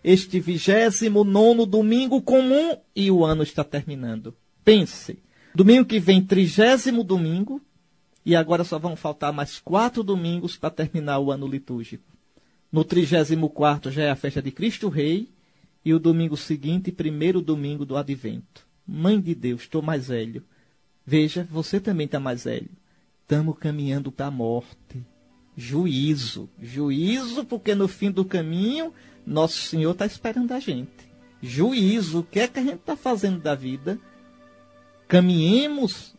este 29º domingo comum e o ano está terminando. Pense, domingo que vem, 30º domingo, e agora só vão faltar mais 4 domingos para terminar o ano litúrgico. No 34º já é a festa de Cristo Rei, e o domingo seguinte, 1º domingo do Advento. Mãe de Deus, estou mais velho. Veja, você também está mais velho. Estamos caminhando para a morte. Juízo, porque no fim do caminho, Nosso Senhor está esperando a gente. Juízo, o que é que a gente está fazendo da vida? Caminhemos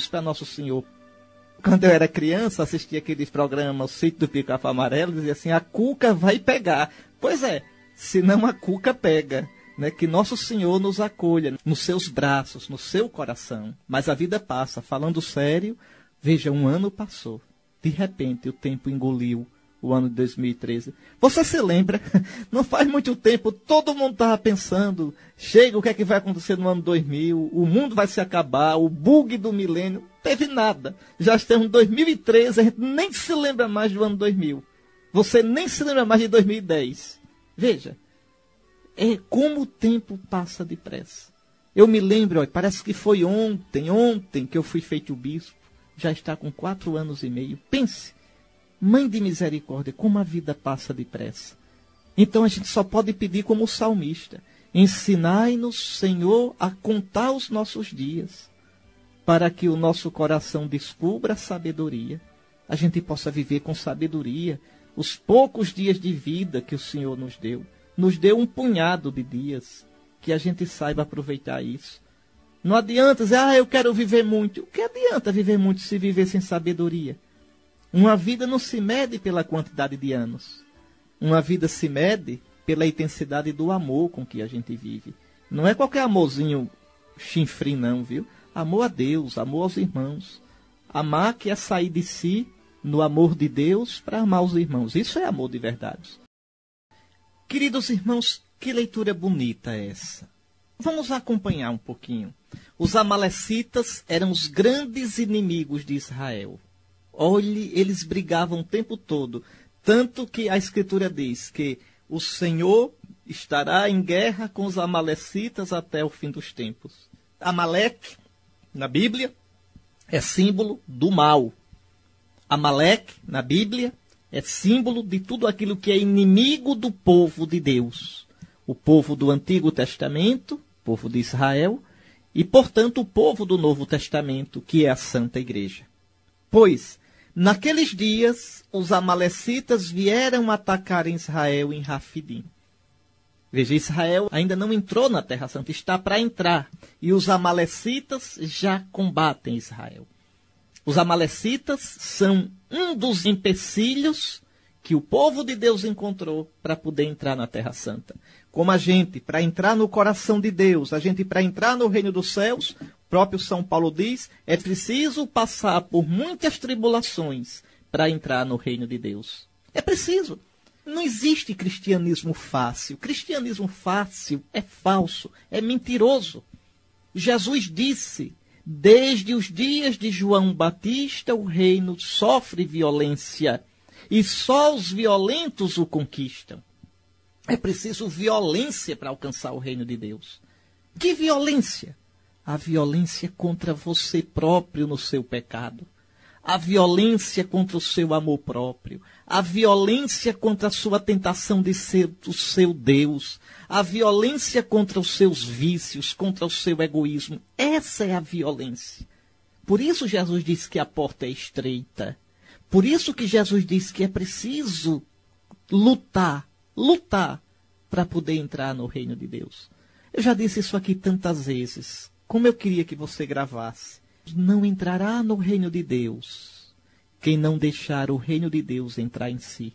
para Nosso Senhor. Quando eu era criança, assistia aqueles programas, o Sítio do Pica-Pau Amarelo, dizia assim, a cuca vai pegar. Pois é, senão a cuca pega. Né? Que Nosso Senhor nos acolha nos seus braços, no seu coração. Mas a vida passa. Falando sério, veja, um ano passou. De repente, o tempo engoliu o ano de 2013. Você se lembra? Não faz muito tempo, todo mundo estava pensando, chega, o que é que vai acontecer no ano 2000? O mundo vai se acabar, o bug do milênio. Não teve nada. Já estamos em 2013, a gente nem se lembra mais do ano 2000. Você nem se lembra mais de 2010. Veja, é como o tempo passa depressa. Eu me lembro, parece que foi ontem que eu fui feito bispo. Já está com 4 anos e meio. Pense, Mãe de misericórdia, como a vida passa depressa. Então a gente só pode pedir como o salmista. Ensinai-nos, Senhor, a contar os nossos dias, para que o nosso coração descubra a sabedoria. A gente possa viver com sabedoria os poucos dias de vida que o Senhor nos deu. Nos deu um punhado de dias, que a gente saiba aproveitar isso. Não adianta dizer, eu quero viver muito. O que adianta viver muito se viver sem sabedoria? Uma vida não se mede pela quantidade de anos. Uma vida se mede pela intensidade do amor com que a gente vive. Não é qualquer amorzinho chinfrim, não, viu? Amor a Deus, amor aos irmãos. Amar que é sair de si no amor de Deus para amar os irmãos. Isso é amor de verdade. Queridos irmãos, que leitura bonita é essa? Vamos acompanhar um pouquinho. Os amalecitas eram os grandes inimigos de Israel. Olhe, eles brigavam o tempo todo. Tanto que a Escritura diz que o Senhor estará em guerra com os amalecitas até o fim dos tempos. Amaleque, na Bíblia, é símbolo do mal. Amaleque, na Bíblia, é símbolo de tudo aquilo que é inimigo do povo de Deus. O povo do Antigo Testamento, o povo de Israel, e, portanto, o povo do Novo Testamento, que é a Santa Igreja. Pois, naqueles dias, os amalecitas vieram atacar Israel em Rafidim. Veja, Israel ainda não entrou na Terra Santa, está para entrar. E os amalecitas já combatem Israel. Os amalecitas são um dos empecilhos que o povo de Deus encontrou para poder entrar na Terra Santa. Como a gente, para entrar no coração de Deus, a gente para entrar no reino dos céus, o próprio São Paulo diz, é preciso passar por muitas tribulações para entrar no reino de Deus. É preciso. Não existe cristianismo fácil. Cristianismo fácil é falso, é mentiroso. Jesus disse, desde os dias de João Batista, o reino sofre violência e só os violentos o conquistam. É preciso violência para alcançar o reino de Deus. Que violência? A violência contra você próprio no seu pecado. A violência contra o seu amor próprio. A violência contra a sua tentação de ser o seu Deus. A violência contra os seus vícios, contra o seu egoísmo. Essa é a violência. Por isso Jesus disse que a porta é estreita. Por isso que Jesus disse que é preciso lutar para poder entrar no reino de Deus. Eu já disse isso aqui tantas vezes. Como eu queria que você gravasse. Não entrará no reino de Deus quem não deixar o reino de Deus entrar em si.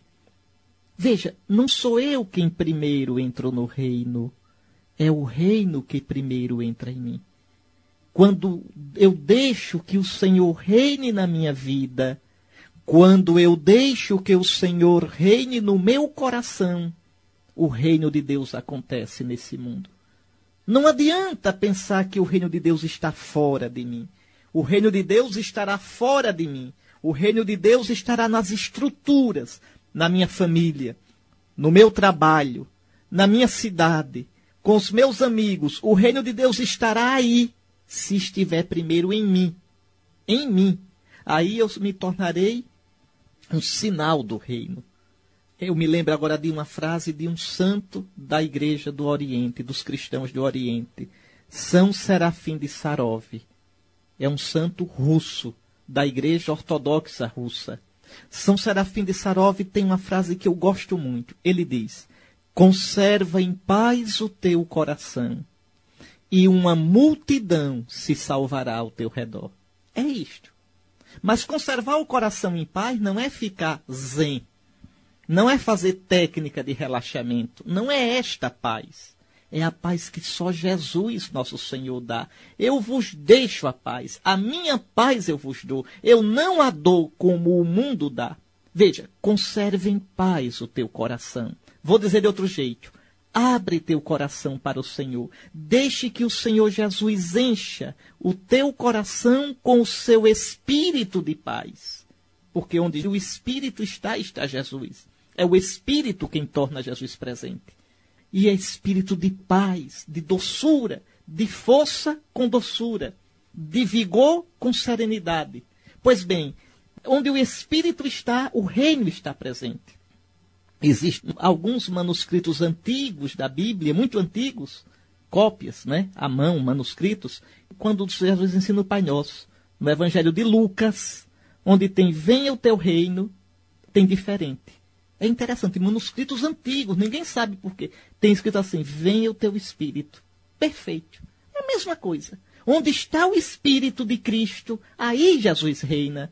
Veja, não sou eu quem primeiro entrou no reino. É o reino que primeiro entra em mim. Quando eu deixo que o Senhor reine na minha vida, quando eu deixo que o Senhor reine no meu coração, o reino de Deus acontece nesse mundo. Não adianta pensar que o reino de Deus está fora de mim. O reino de Deus estará fora de mim. O reino de Deus estará nas estruturas, na minha família, no meu trabalho, na minha cidade, com os meus amigos, o reino de Deus estará aí, se estiver primeiro em mim. Em mim. Aí eu me tornarei um sinal do reino. Eu me lembro agora de uma frase de um santo da igreja do Oriente, dos cristãos do Oriente. São Serafim de Sarov. É um santo russo, da igreja ortodoxa russa. São Serafim de Sarov tem uma frase que eu gosto muito. Ele diz: conserva em paz o teu coração, e uma multidão se salvará ao teu redor. É isto. Mas conservar o coração em paz não é ficar zen. Não é fazer técnica de relaxamento. Não é esta paz. É a paz que só Jesus, nosso Senhor, dá. Eu vos deixo a paz. A minha paz eu vos dou. Eu não a dou como o mundo dá. Veja, conserve em paz o teu coração. Vou dizer de outro jeito. Abre teu coração para o Senhor. Deixe que o Senhor Jesus encha o teu coração com o seu espírito de paz. Porque onde o espírito está, está Jesus. É o espírito quem torna Jesus presente. E é espírito de paz, de doçura, de força com doçura, de vigor com serenidade. Pois bem, onde o espírito está, o reino está presente. Existem alguns manuscritos antigos da Bíblia, muito antigos, cópias, né, à mão, manuscritos, quando Jesus ensina o Pai Nosso. No Evangelho de Lucas, onde tem venha o teu reino, tem diferente. É interessante, manuscritos antigos, ninguém sabe por quê. Tem escrito assim, venha o teu Espírito. Perfeito. É a mesma coisa. Onde está o Espírito de Cristo, aí Jesus reina.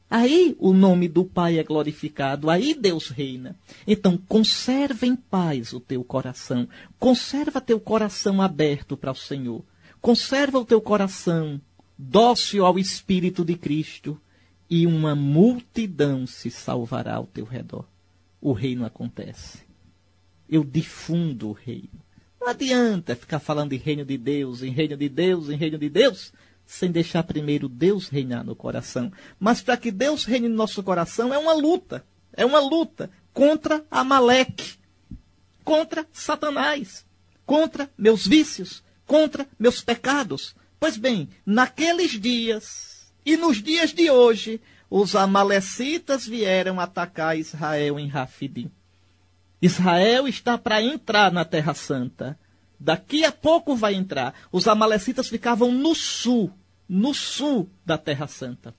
Aí o nome do Pai é glorificado, aí Deus reina. Então, conserva em paz o teu coração. Conserva teu coração aberto para o Senhor. Conserva o teu coração dócil ao Espírito de Cristo. E uma multidão se salvará ao teu redor. O reino acontece. Eu difundo o reino. Não adianta ficar falando em reino de Deus, em reino de Deus, em reino de Deus, sem deixar primeiro Deus reinar no coração. Mas para que Deus reine no nosso coração é uma luta. É uma luta contra Amaleque, contra Satanás, contra meus vícios, contra meus pecados. Pois bem, naqueles dias e nos dias de hoje, os amalecitas vieram atacar Israel em Rafidim. Israel está para entrar na Terra Santa. Daqui a pouco vai entrar. Os amalecitas ficavam no sul da Terra Santa,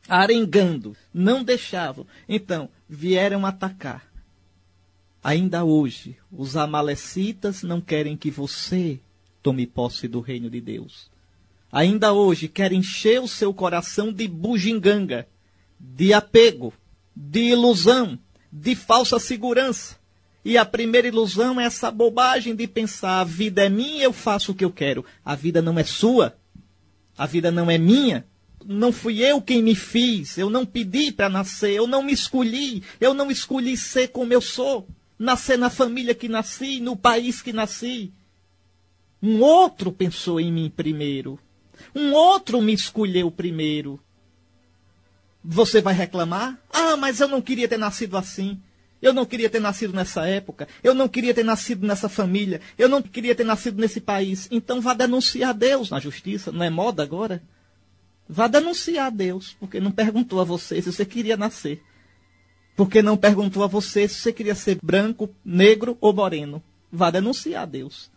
arengando, não deixavam. Então, vieram atacar. Ainda hoje, os amalecitas não querem que você tome posse do reino de Deus. Ainda hoje querem encher o seu coração de bugiganga, de apego, de ilusão, de falsa segurança. E a primeira ilusão é essa bobagem de pensar, a vida é minha, eu faço o que eu quero. A vida não é sua, a vida não é minha. Não fui eu quem me fiz, eu não pedi para nascer, eu não escolhi ser como eu sou. Nascer na família que nasci, no país que nasci. Um outro pensou em mim primeiro. Um outro me escolheu primeiro. Você vai reclamar? Ah, mas eu não queria ter nascido assim. Eu não queria ter nascido nessa época. Eu não queria ter nascido nessa família. Eu não queria ter nascido nesse país. Então vá denunciar a Deus na justiça. Não é moda agora? Vá denunciar a Deus, porque não perguntou a você se você queria nascer. Porque não perguntou a você se você queria ser branco, negro ou moreno. Vá denunciar a Deus.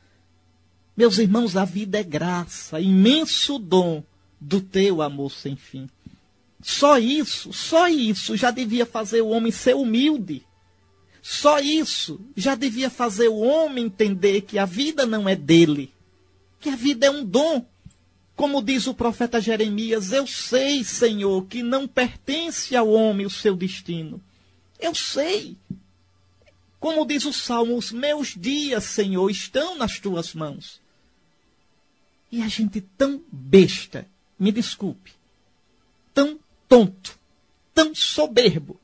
Meus irmãos, a vida é graça, imenso dom do teu amor sem fim. Só isso já devia fazer o homem ser humilde. Só isso já devia fazer o homem entender que a vida não é dele, que a vida é um dom. Como diz o profeta Jeremias, eu sei, Senhor, que não pertence ao homem o seu destino. Eu sei. Como diz o Salmo, os meus dias, Senhor, estão nas tuas mãos. E a gente tão besta, me desculpe, tão tonto, tão soberbo,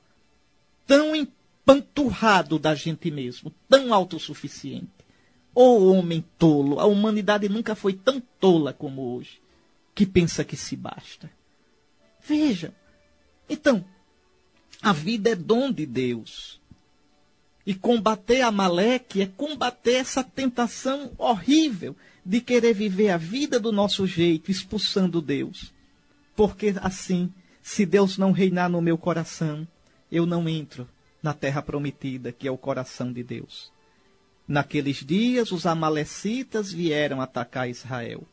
tão empanturrado da gente mesmo, tão autossuficiente. Ô homem tolo, a humanidade nunca foi tão tola como hoje, que pensa que se basta. Veja, então, a vida é dom de Deus. E combater Amaleque é combater essa tentação horrível de querer viver a vida do nosso jeito, expulsando Deus. Porque assim, se Deus não reinar no meu coração, eu não entro na terra prometida, que é o coração de Deus. Naqueles dias, os amalecitas vieram atacar Israel.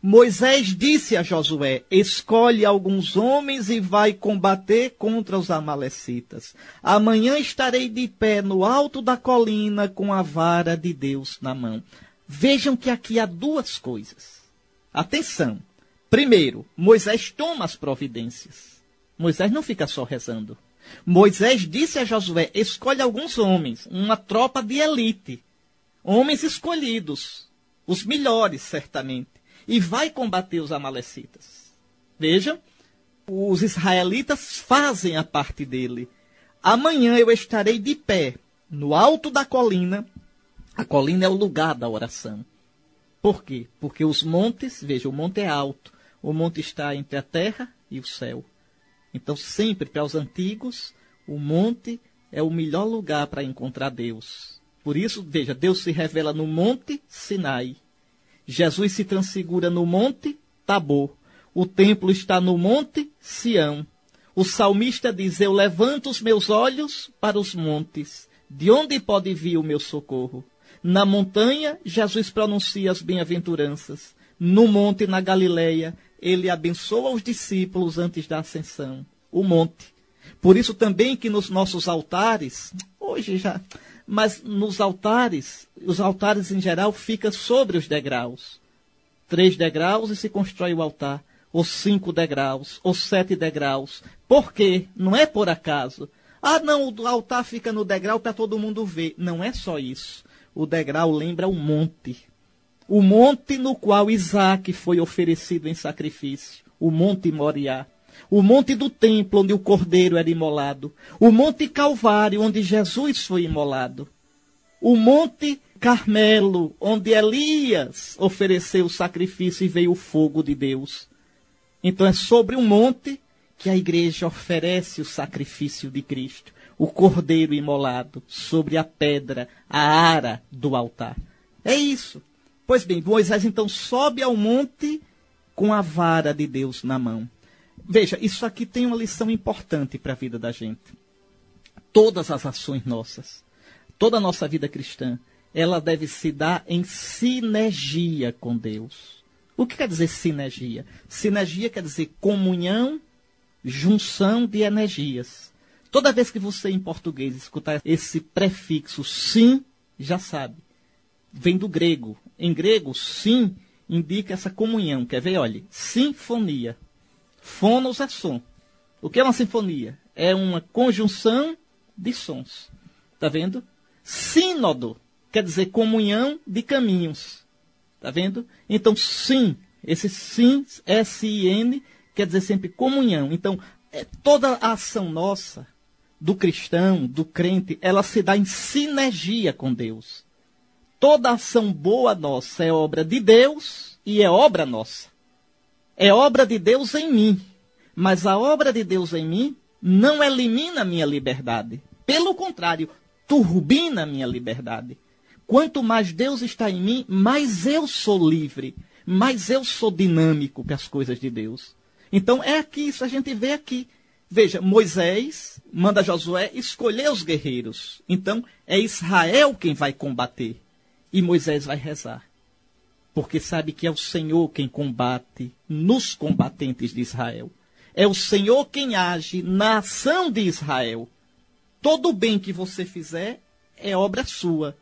Moisés disse a Josué: escolhe alguns homens e vai combater contra os amalecitas. Amanhã estarei de pé no alto da colina com a vara de Deus na mão. Vejam que aqui há duas coisas. Atenção. Primeiro, Moisés toma as providências. Moisés não fica só rezando. Moisés disse a Josué: escolhe alguns homens, uma tropa de elite. Homens escolhidos, os melhores, certamente. E vai combater os amalecitas. Vejam, os israelitas fazem a parte dele. Amanhã eu estarei de pé, no alto da colina. A colina é o lugar da oração. Por quê? Porque os montes, veja, o monte é alto. O monte está entre a terra e o céu. Então, sempre para os antigos, o monte é o melhor lugar para encontrar Deus. Por isso, veja, Deus se revela no monte Sinai. Jesus se transfigura no monte Tabor. O templo está no monte Sião. O salmista diz: eu levanto os meus olhos para os montes. De onde pode vir o meu socorro? Na montanha, Jesus pronuncia as bem-aventuranças. No monte, na Galileia, ele abençoa os discípulos antes da ascensão. O monte. Por isso também que nos nossos altares, hoje já... Mas nos altares, os altares em geral ficam sobre os degraus. 3 degraus e se constrói o altar. Ou 5 degraus, ou 7 degraus. Por quê? Não é por acaso. Ah, não, o altar fica no degrau para todo mundo ver. Não é só isso. O degrau lembra o monte. O monte no qual Isaac foi oferecido em sacrifício. O monte Moriá. O monte do templo, onde o cordeiro era imolado. O monte Calvário, onde Jesus foi imolado. O monte Carmelo, onde Elias ofereceu o sacrifício e veio o fogo de Deus. Então é sobre um monte que a igreja oferece o sacrifício de Cristo. O cordeiro imolado sobre a pedra, a ara do altar. É isso. Pois bem, Moisés então sobe ao monte com a vara de Deus na mão. Veja, isso aqui tem uma lição importante para a vida da gente. Todas as ações nossas, toda a nossa vida cristã, ela deve se dar em sinergia com Deus. O que quer dizer sinergia? Sinergia quer dizer comunhão, junção de energias. Toda vez que você em português escutar esse prefixo sim, já sabe. Vem do grego. Em grego, sim indica essa comunhão. Quer ver? Olha, sinfonia. Fonos é som. O que é uma sinfonia? É uma conjunção de sons. Está vendo? Sínodo quer dizer comunhão de caminhos. Está vendo? Então, sim, esse sim, S-I-N, quer dizer sempre comunhão. Então, toda a ação nossa, do cristão, do crente, ela se dá em sinergia com Deus. Toda ação boa nossa é obra de Deus e é obra nossa. É obra de Deus em mim. Mas a obra de Deus em mim não elimina a minha liberdade. Pelo contrário, turbina a minha liberdade. Quanto mais Deus está em mim, mais eu sou livre. Mais eu sou dinâmico para as coisas de Deus. Então é aqui, isso a gente vê aqui. Veja, Moisés manda Josué escolher os guerreiros. Então é Israel quem vai combater. E Moisés vai rezar. Porque sabe que é o Senhor quem combate nos combatentes de Israel. É o Senhor quem age na ação de Israel. Todo o bem que você fizer é obra sua.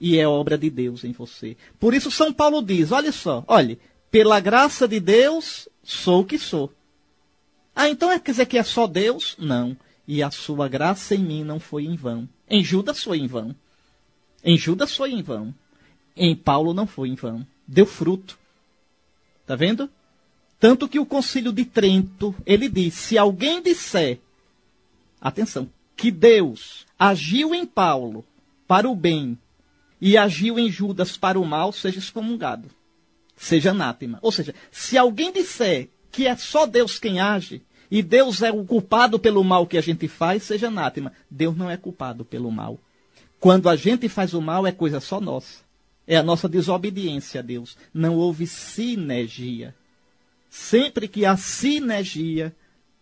E é obra de Deus em você. Por isso São Paulo diz, olha só, olhe, pela graça de Deus, sou o que sou. Ah, então quer dizer que é só Deus? Não. E a sua graça em mim não foi em vão. Em Judas foi em vão. Em Judas foi em vão. Em Paulo não foi em vão. Deu fruto. Está vendo? Tanto que o Concílio de Trento, ele diz, se alguém disser, atenção, que Deus agiu em Paulo para o bem e agiu em Judas para o mal, seja excomungado, seja anátema. Ou seja, se alguém disser que é só Deus quem age e Deus é o culpado pelo mal que a gente faz, seja anátema. Deus não é culpado pelo mal. Quando a gente faz o mal, é coisa só nossa. É a nossa desobediência a Deus. Não houve sinergia. Sempre que há sinergia,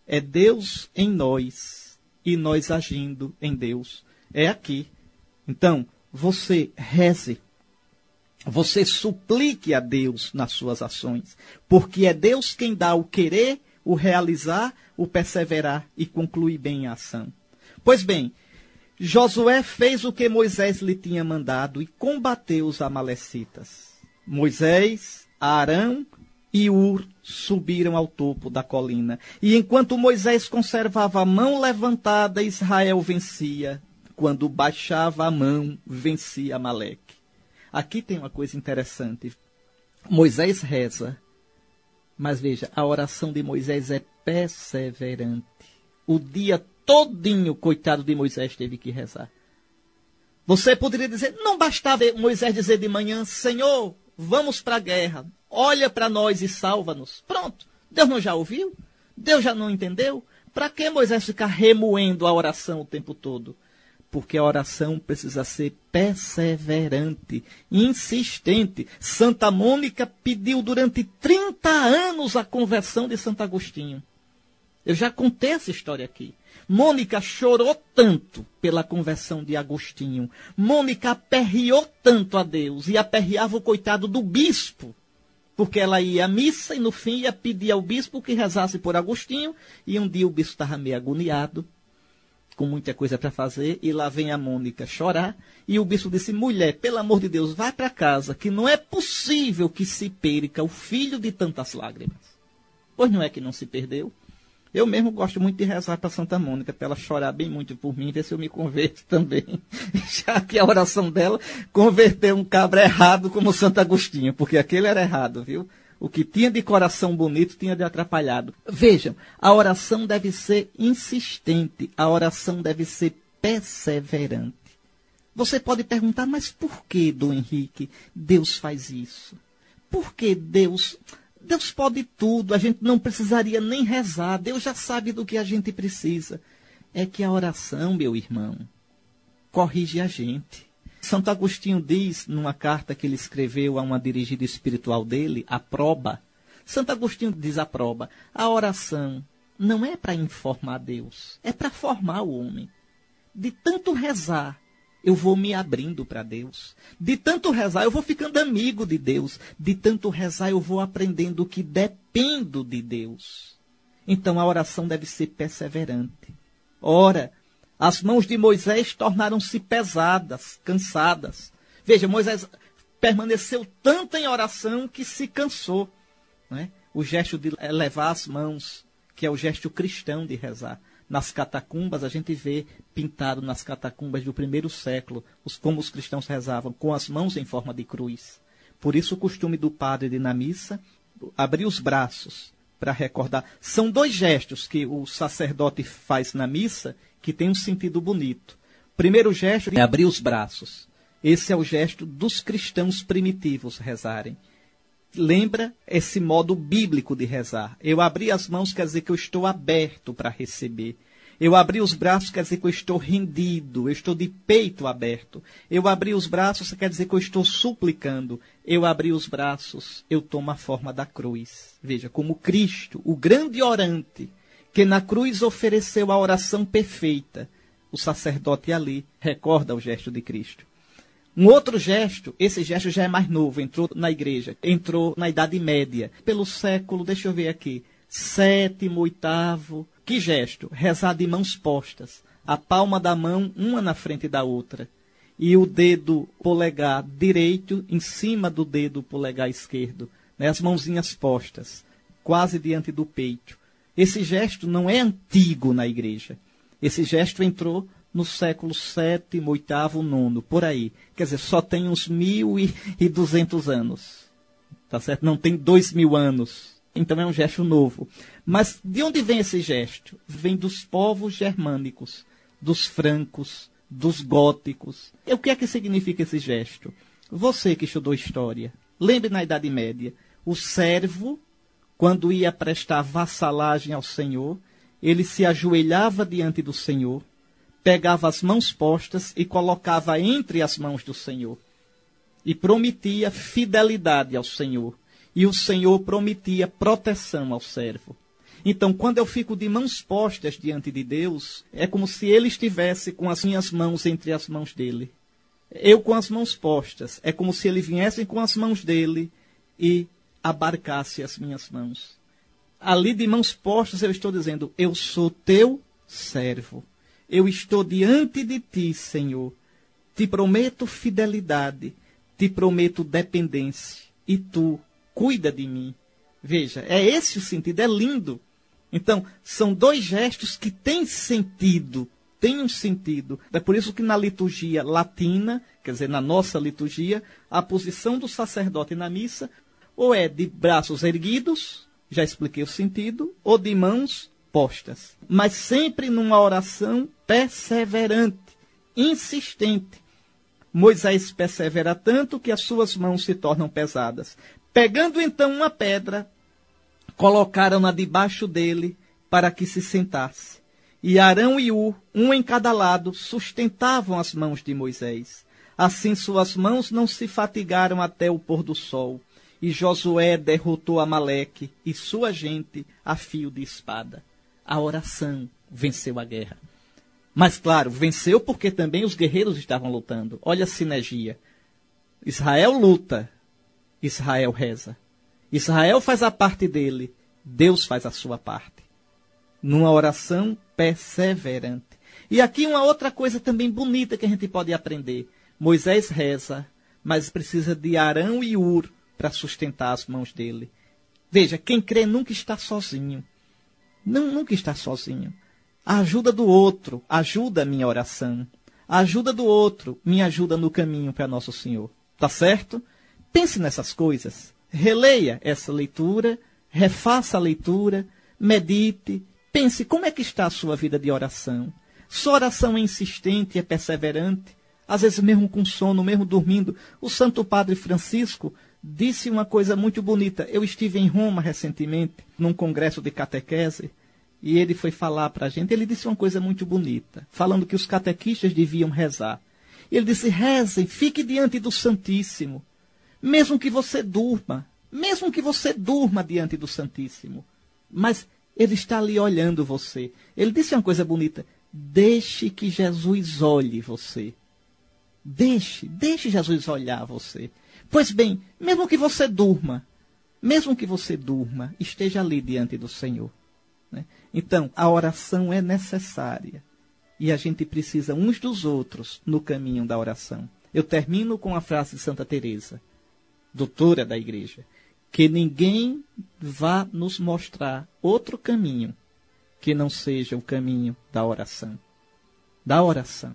é Deus em nós e nós agindo em Deus. É aqui. Então, você reze. Você suplique a Deus nas suas ações. Porque é Deus quem dá o querer, o realizar, o perseverar e concluir bem a ação. Pois bem, Josué fez o que Moisés lhe tinha mandado e combateu os amalecitas. Moisés, Arão e Ur subiram ao topo da colina. E enquanto Moisés conservava a mão levantada, Israel vencia. Quando baixava a mão, vencia Amaleque. Aqui tem uma coisa interessante. Moisés reza, mas veja, a oração de Moisés é perseverante. O dia todinho, coitado de Moisés, teve que rezar. Você poderia dizer, não bastava Moisés dizer de manhã, Senhor, vamos para a guerra, olha para nós e salva-nos. Pronto, Deus não já ouviu? Deus já não entendeu? Para que Moisés ficar remoendo a oração o tempo todo? Porque a oração precisa ser perseverante, insistente. Santa Mônica pediu durante 30 anos a conversão de Santo Agostinho. Eu já contei essa história aqui. Mônica chorou tanto pela conversão de Agostinho. Mônica aperreou tanto a Deus e aperreava o coitado do bispo. Porque ela ia à missa e no fim ia pedir ao bispo que rezasse por Agostinho. E um dia o bispo estava meio agoniado, com muita coisa para fazer, e lá vem a Mônica chorar. E o bispo disse, mulher, pelo amor de Deus, vai para casa, que não é possível que se perca o filho de tantas lágrimas. Pois não é que não se perdeu? Eu mesmo gosto muito de rezar para Santa Mônica, para ela chorar bem muito por mim, ver se eu me converto também. Já que a oração dela converteu um cabra errado como Santo Agostinho, porque aquele era errado, viu? O que tinha de coração bonito tinha de atrapalhado. Vejam, a oração deve ser insistente, a oração deve ser perseverante. Você pode perguntar, mas por que, Dom Henrique, Deus faz isso? Por que Deus pode tudo, a gente não precisaria nem rezar, Deus já sabe do que a gente precisa. É que a oração, meu irmão, corrige a gente. Santo Agostinho diz, numa carta que ele escreveu a uma dirigida espiritual dele, a Proba, Santo Agostinho diz a Proba, a oração não é para informar Deus, é para formar o homem. De tanto rezar, eu vou me abrindo para Deus. De tanto rezar, eu vou ficando amigo de Deus. De tanto rezar, eu vou aprendendo que dependo de Deus. Então, a oração deve ser perseverante. Ora, as mãos de Moisés tornaram-se pesadas, cansadas. Veja, Moisés permaneceu tanto em oração que se cansou. Né? O gesto de levar as mãos, que é o gesto cristão de rezar. Nas catacumbas, a gente vê pintado nas catacumbas do primeiro século, como os cristãos rezavam, com as mãos em forma de cruz. Por isso o costume do padre de, na missa, abrir os braços para recordar. São dois gestos que o sacerdote faz na missa que tem um sentido bonito. O primeiro gesto é abrir os braços. Esse é o gesto dos cristãos primitivos rezarem. Lembra esse modo bíblico de rezar. Eu abri as mãos quer dizer que eu estou aberto para receber. Eu abri os braços quer dizer que eu estou rendido, eu estou de peito aberto. Eu abri os braços quer dizer que eu estou suplicando. Eu abri os braços, eu tomo a forma da cruz. Veja, como Cristo, o grande orante, que na cruz ofereceu a oração perfeita. O sacerdote ali recorda o gesto de Cristo. Um outro gesto, esse gesto já é mais novo, entrou na igreja, entrou na Idade Média, pelo século, deixa eu ver aqui, 7º, 8º. Que gesto? Rezar de mãos postas, a palma da mão, uma na frente da outra, e o dedo polegar direito em cima do dedo polegar esquerdo, né? As mãozinhas postas, quase diante do peito. Esse gesto não é antigo na igreja, esse gesto entrou no século 7º, 8º, 9º, por aí. Quer dizer, só tem uns 1.200 anos. Tá certo? Não tem 2.000 anos. Então é um gesto novo. Mas de onde vem esse gesto? Vem dos povos germânicos, dos francos, dos góticos. E o que é que significa esse gesto? Você que estudou história, lembre na Idade Média, o servo, quando ia prestar vassalagem ao Senhor, ele se ajoelhava diante do Senhor, pegava as mãos postas e colocava entre as mãos do Senhor. E prometia fidelidade ao Senhor. E o Senhor prometia proteção ao servo. Então, quando eu fico de mãos postas diante de Deus, é como se Ele estivesse com as minhas mãos entre as mãos dele. Eu com as mãos postas, é como se Ele viesse com as mãos dele e abarcasse as minhas mãos. Ali de mãos postas eu estou dizendo, eu sou teu servo. Eu estou diante de ti, Senhor. Te prometo fidelidade, te prometo dependência. E tu cuida de mim. Veja, é esse o sentido, é lindo. Então, são dois gestos que têm sentido, têm um sentido. É por isso que na liturgia latina, quer dizer, na nossa liturgia, a posição do sacerdote na missa, ou é de braços erguidos, já expliquei o sentido, ou de mãos postas. Mas sempre numa oração perseverante, insistente. Moisés persevera tanto que as suas mãos se tornam pesadas. Pegando então uma pedra, colocaram-na debaixo dele para que se sentasse. E Arão e Ur, um em cada lado, sustentavam as mãos de Moisés. Assim suas mãos não se fatigaram até o pôr do sol. E Josué derrotou Amaleque e sua gente a fio de espada. A oração venceu a guerra. Mas claro, venceu porque também os guerreiros estavam lutando. Olha a sinergia. Israel luta, Israel reza. Israel faz a parte dele, Deus faz a sua parte. Numa oração perseverante. E aqui uma outra coisa também bonita que a gente pode aprender. Moisés reza, mas precisa de Arão e Ur para sustentar as mãos dele. Veja, quem crê nunca está sozinho. Nunca está sozinho. A ajuda do outro ajuda a minha oração. A ajuda do outro me ajuda no caminho para Nosso Senhor. Tá certo? Pense nessas coisas. Releia essa leitura, refaça a leitura, medite, pense como é que está a sua vida de oração. Sua oração é insistente, é perseverante, às vezes mesmo com sono, mesmo dormindo. O Santo Padre Francisco disse uma coisa muito bonita. Eu estive em Roma recentemente, num congresso de catequese, e ele foi falar para a gente. Ele disse uma coisa muito bonita, falando que os catequistas deviam rezar. Ele disse, rezem, fique diante do Santíssimo, mesmo que você durma diante do Santíssimo, mas Ele está ali olhando você. Ele disse uma coisa bonita, deixe que Jesus olhe você. Deixe Jesus olhar você. Pois bem, mesmo que você durma, esteja ali diante do Senhor. Né? Então, a oração é necessária. E a gente precisa uns dos outros no caminho da oração. Eu termino com a frase de Santa Teresa, doutora da Igreja, que ninguém vá nos mostrar outro caminho que não seja o caminho da oração. Da oração.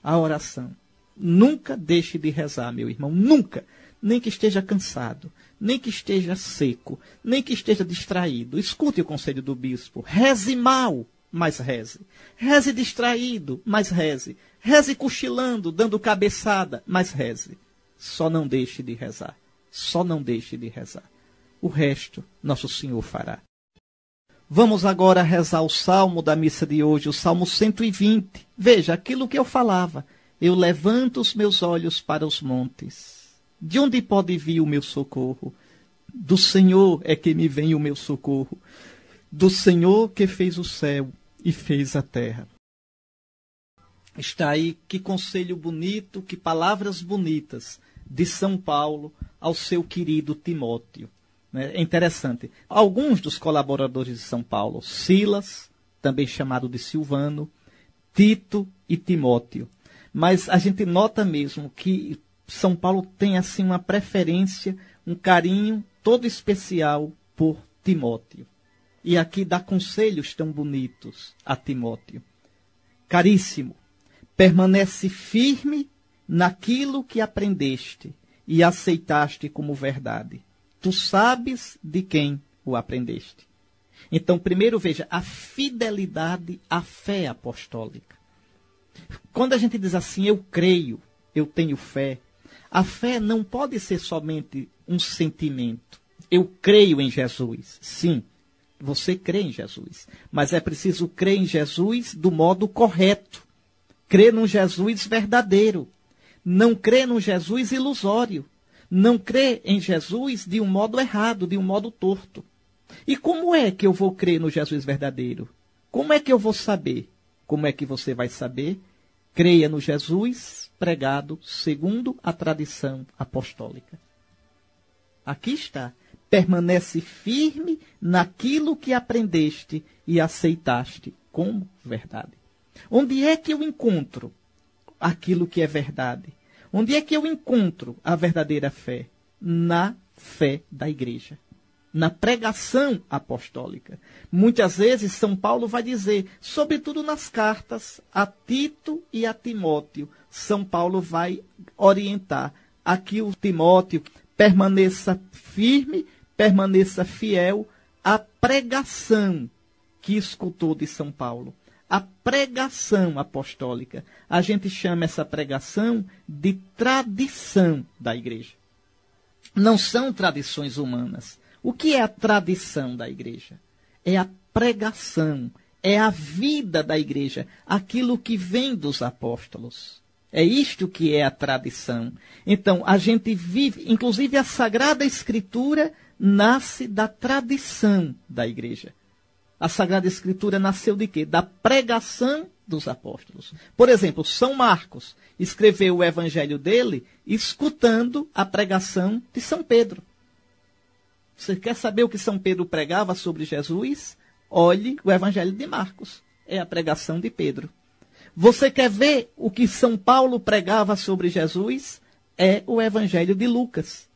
A oração. Nunca deixe de rezar, meu irmão, nunca. Nem que esteja cansado, nem que esteja seco, nem que esteja distraído. Escute o conselho do bispo. Reze mal, mas reze. Reze distraído, mas reze. Reze cochilando, dando cabeçada, mas reze. Só não deixe de rezar. Só não deixe de rezar. O resto, Nosso Senhor fará. Vamos agora rezar o salmo da missa de hoje, o Salmo 120. Veja, aquilo que eu falava. Eu levanto os meus olhos para os montes. De onde pode vir o meu socorro? Do Senhor é que me vem o meu socorro. Do Senhor que fez o céu e fez a terra. Está aí, que conselho bonito, que palavras bonitas de São Paulo ao seu querido Timóteo. É interessante. Alguns dos colaboradores de São Paulo, Silas, também chamado de Silvano, Tito e Timóteo. Mas a gente nota mesmo que São Paulo tem assim uma preferência, um carinho todo especial por Timóteo. E aqui dá conselhos tão bonitos a Timóteo. Caríssimo, permanece firme naquilo que aprendeste e aceitaste como verdade. Tu sabes de quem o aprendeste. Então, primeiro veja, a fidelidade à fé apostólica. Quando a gente diz assim, eu creio, eu tenho fé, a fé não pode ser somente um sentimento. Eu creio em Jesus. Sim, você crê em Jesus. Mas é preciso crer em Jesus do modo correto. Crê num Jesus verdadeiro. Não crê num Jesus ilusório. Não crê em Jesus de um modo errado, de um modo torto. E como é que eu vou crer no Jesus verdadeiro? Como é que eu vou saber? Como é que você vai saber? Creia no Jesus pregado segundo a tradição apostólica. Aqui está. Permanece firme naquilo que aprendeste e aceitaste como verdade. Onde é que eu encontro aquilo que é verdade? Onde é que eu encontro a verdadeira fé? Na fé da igreja. Na pregação apostólica. Muitas vezes São Paulo vai dizer, sobretudo nas cartas a Tito e a Timóteo, São Paulo vai orientar a que o Timóteo permaneça firme, permaneça fiel à pregação que escutou de São Paulo. A pregação apostólica. A gente chama essa pregação de tradição da igreja. Não são tradições humanas. O que é a tradição da igreja? É a pregação, é a vida da igreja, aquilo que vem dos apóstolos. É isto que é a tradição. Então, a gente vive, inclusive a Sagrada Escritura nasce da tradição da igreja. A Sagrada Escritura nasceu de quê? Da pregação dos apóstolos. Por exemplo, São Marcos escreveu o evangelho dele escutando a pregação de São Pedro. Você quer saber o que São Pedro pregava sobre Jesus? Olhe o evangelho de Marcos. É a pregação de Pedro. Você quer ver o que São Paulo pregava sobre Jesus? É o evangelho de Lucas.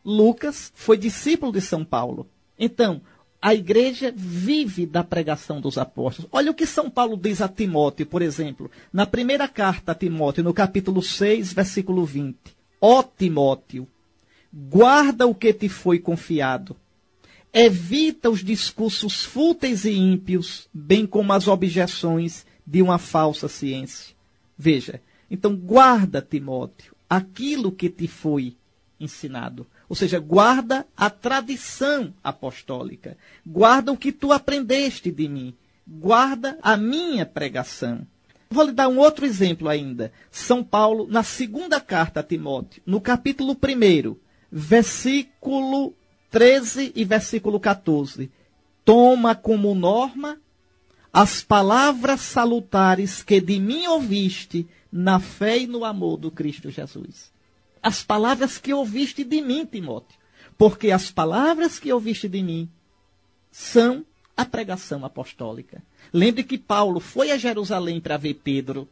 Lucas foi discípulo de São Paulo. Então, a igreja vive da pregação dos apóstolos. Olha o que São Paulo diz a Timóteo, por exemplo, na primeira carta a Timóteo, no capítulo 6, versículo 20. Ó Timóteo, guarda o que te foi confiado. Evita os discursos fúteis e ímpios, bem como as objeções de uma falsa ciência. Veja, então guarda, Timóteo, aquilo que te foi ensinado. Ou seja, guarda a tradição apostólica. Guarda o que tu aprendeste de mim. Guarda a minha pregação. Vou lhe dar um outro exemplo ainda. São Paulo, na segunda carta a Timóteo, no capítulo 1, versículo 13 e versículo 14. Toma como norma as palavras salutares que de mim ouviste na fé e no amor do Cristo Jesus. As palavras que ouviste de mim, Timóteo. Porque as palavras que ouviste de mim são a pregação apostólica. Lembre que Paulo foi a Jerusalém para ver Pedro.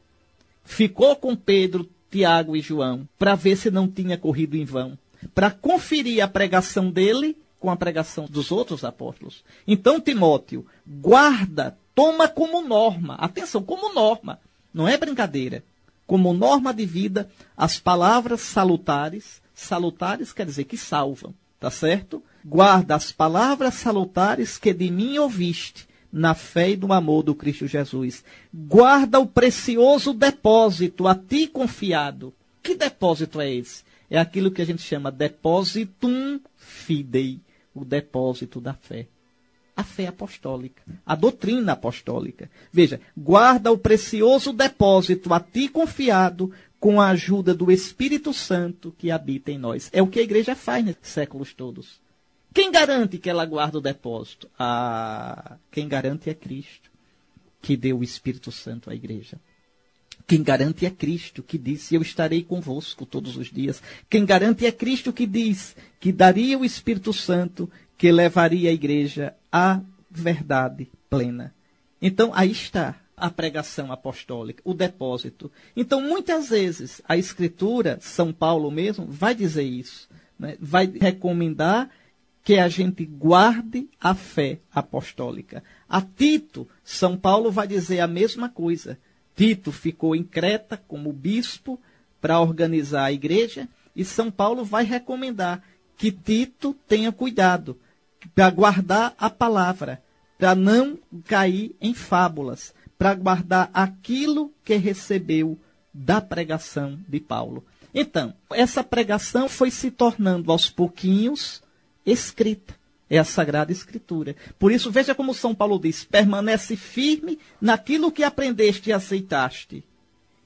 Ficou com Pedro, Tiago e João, para ver se não tinha corrido em vão. Para conferir a pregação dele com a pregação dos outros apóstolos. Então, Timóteo, guarda, toma como norma. Atenção, como norma. Não é brincadeira. Como norma de vida, as palavras salutares. Salutares quer dizer que salvam, tá certo? Guarda as palavras salutares que de mim ouviste, na fé e no amor do Cristo Jesus. Guarda o precioso depósito a ti confiado. Que depósito é esse? É aquilo que a gente chama depositum fidei, o depósito da fé. A fé apostólica, a doutrina apostólica. Veja, guarda o precioso depósito a ti confiado com a ajuda do Espírito Santo que habita em nós. É o que a igreja faz nesses séculos todos. Quem garante que ela guarda o depósito? Quem garante é Cristo, que deu o Espírito Santo à igreja. Quem garante é Cristo, que disse, eu estarei convosco todos os dias. Quem garante é Cristo, que diz que daria o Espírito Santo, que levaria a igreja à verdade plena. Então, aí está a pregação apostólica, o depósito. Então, muitas vezes, a Escritura, São Paulo mesmo, vai dizer isso, né? Vai recomendar que a gente guarde a fé apostólica. A Tito, São Paulo vai dizer a mesma coisa. Tito ficou em Creta como bispo para organizar a igreja, e São Paulo vai recomendar que Tito tenha cuidado para guardar a palavra, para não cair em fábulas, para guardar aquilo que recebeu da pregação de Paulo. Então, essa pregação foi se tornando aos pouquinhos escrita. É a Sagrada Escritura. Por isso, veja como São Paulo diz, permanece firme naquilo que aprendeste e aceitaste.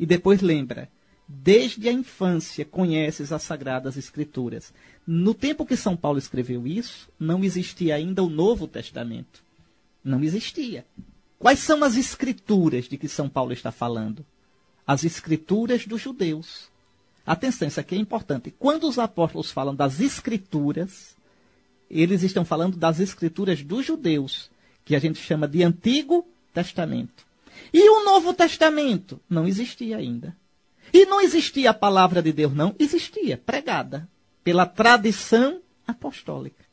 E depois lembra, desde a infância conheces as Sagradas Escrituras. No tempo que São Paulo escreveu isso, não existia ainda o Novo Testamento. Não existia. Quais são as escrituras de que São Paulo está falando? As escrituras dos judeus. Atenção, isso aqui é importante. Quando os apóstolos falam das escrituras, eles estão falando das escrituras dos judeus, que a gente chama de Antigo Testamento. E o Novo Testamento? Não existia ainda. E não existia a palavra de Deus, não. Existia, pregada pela tradição apostólica.